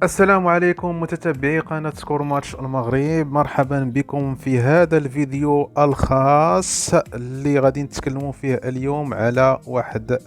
السلام عليكم متتبعي قناة سكور ماتش المغرب، مرحبا بكم في هذا الفيديو الخاص اللي غادي نتكلموا فيه اليوم على واحد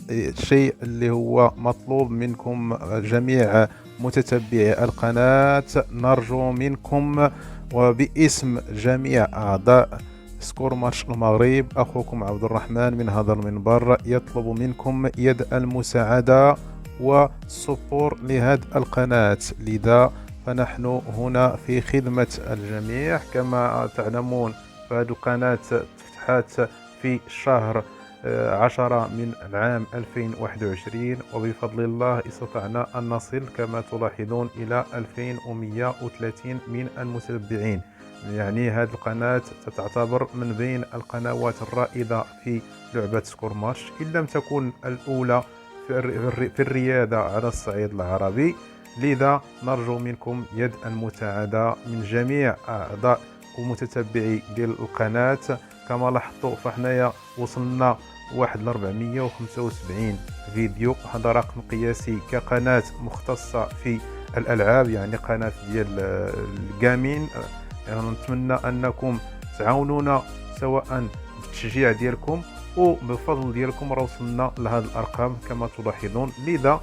الشيء اللي هو مطلوب منكم جميع متتبعي القناة. نرجو منكم وباسم جميع أعضاء سكور ماتش المغرب، أخوكم عبد الرحمن من هذا المنبر يطلب منكم يد المساعدة والسبور لهذه القناة. لذا فنحن هنا في خدمة الجميع. كما تعلمون فهذه القناة فتحت في شهر 10 من العام 2021، وبفضل الله استطعنا أن نصل كما تلاحظون إلى 2130 من المتتبعين. يعني هذه القناة تعتبر من بين القنوات الرائدة في لعبة سكور ماتش، إن لم تكن الأولى في الريادة على الصعيد العربي. لذا نرجو منكم يد المساعدة من جميع أعضاء ومتتبعي ديال القناة. كما لاحظتوا فحنايا وصلنا واحد ل 475 فيديو، هذا رقم قياسي كقناة مختصة في الألعاب، يعني قناة ديال الجيمين. يعني نتمنى أنكم تعاونونا سواء بالتشجيع ديالكم وبفضل ديالكم راه وصلنا لهذه الارقام كما تلاحظون. لذا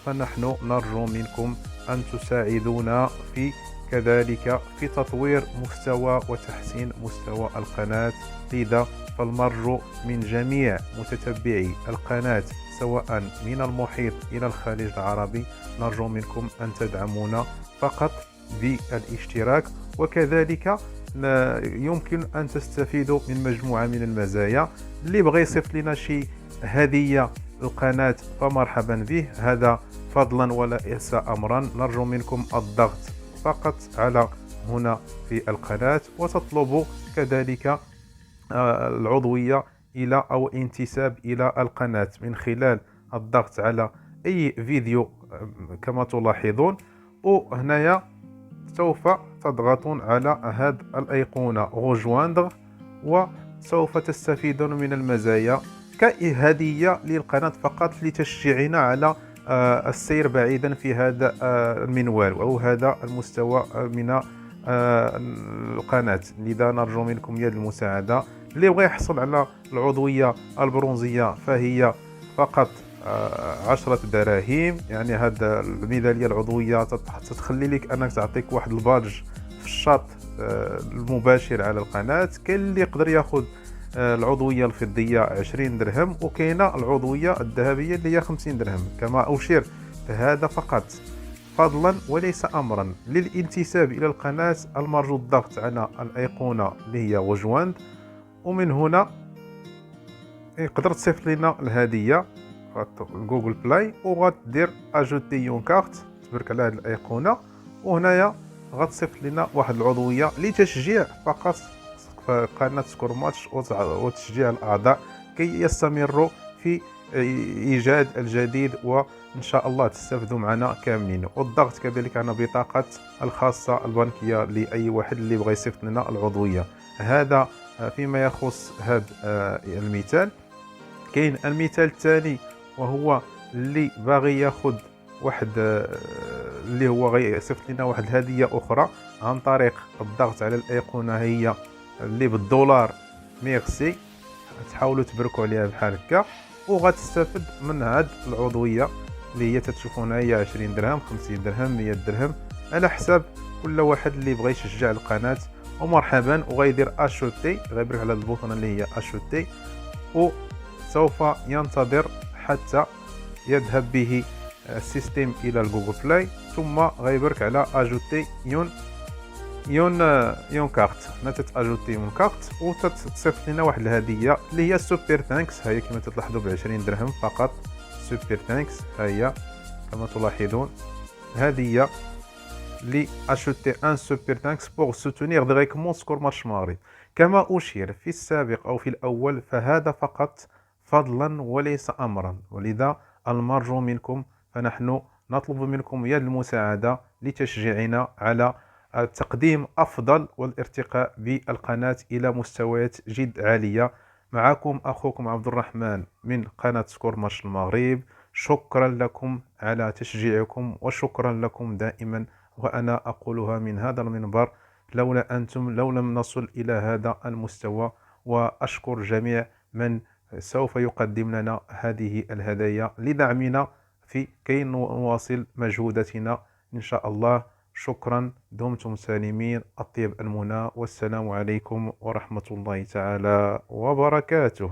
فنحن نرجو منكم ان تساعدونا في كذلك في تطوير مستوى وتحسين مستوى القناة. لذا فالمرجو من جميع متتبعي القناة سواء من المحيط الى الخليج العربي، نرجو منكم ان تدعمونا فقط بالاشتراك، وكذلك يمكن أن تستفيدوا من مجموعة من المزايا. اللي بغى يصيفط لنا شي هدية القناة فمرحبا به، هذا فضلا وليس أمرا. نرجو منكم الضغط فقط على هنا في القناة وتطلبوا كذلك العضوية إلى أو انتساب إلى القناة من خلال الضغط على أي فيديو كما تلاحظون. وهنايا سوف تضغطون على هذه الأيقونة rejoindre، وسوف تستفيدون من المزايا كهدية للقناة فقط لتشجيعنا على السير بعيدا في هذا المنوال أو هذا المستوى من القناة. لذا نرجو منكم يد المساعدة. اللي بغى يحصل على العضوية البرونزية فهي فقط 10 دراهم. يعني هذا الميداليه العضويه تتخلي لك انك تعطيك واحد البادج في الشاط المباشر على القناه. كاين اللي يقدر ياخذ العضويه الفضيه 20 درهم، وكاينه العضويه الذهبيه اللي هي 50 درهم. كما اشير فهذا فقط فضلا وليس امرا. للانتساب الى القناه المرجو الضغط على الايقونه اللي هي وجواند، ومن هنا يقدر تصيفط لنا الهديه جوجل بلاي وغتدير اجوتي يون كارت، تبرك على هذه الايقونه، وهنايا غتصيفط لنا واحد العضويه لتشجيع فقط قناه سكور ماتش وتشجيع الاعضاء كي يستمروا في ايجاد الجديد، وان شاء الله تستفيدوا معنا كاملين. والضغط كذلك على بطاقه الخاصه البنكيه لاي واحد اللي بغى يصيفط لنا العضويه. هذا فيما يخص هذا المثال. كاين المثال الثاني وهو اللي باغي ياخذ واحد اللي هو غيصيفط لنا واحد الهديه اخرى عن طريق الضغط على الايقونه هي اللي بالدولار ميرسي. تحاولوا تبركوا عليها بحال هكا وغتستافد من هاد العضويه اللي هي تتشوفونها هي 20 درهم 50 درهم 100 درهم على حساب كل واحد اللي بغى يشجع القناه. ومرحبا، وغيدير اشوتي، غيبرك على البوطونه اللي هي اشوتي، وسوف ينتظر حتى يذهب به السيستم الى الجوجل بلاي، ثم غيبرك على اجوتي يون كارت. هنا تتاجوتي يون كارت وتتصيفط لنا واحد الهديه اللي هي سوبر ثانكس. هي كما تلاحظوا ب 20 درهم فقط سوبر ثانكس. هي كما تلاحظون هديه لي acheter un super thanks pour soutenir directement سكور ماتش مغرب. كما أشير في السابق أو في الأول فهذا فقط فضلا وليس أمرا، ولذا المرجو منكم فنحن نطلب منكم يد المساعدة لتشجيعنا على تقديم أفضل والارتقاء بالقناة إلى مستويات جد عالية. معكم أخوكم عبد الرحمن من قناة سكور ماتش المغرب. شكرا لكم على تشجيعكم، وشكرا لكم دائما، وأنا أقولها من هذا المنبر: لولا أنتم لو لم نصل إلى هذا المستوى. وأشكر جميع من سوف يقدم لنا هذه الهدايا لدعمنا في كي نواصل مجهوداتنا إن شاء الله. شكرا، دمتم سالمين، أطيب المنى، والسلام عليكم ورحمة الله تعالى وبركاته.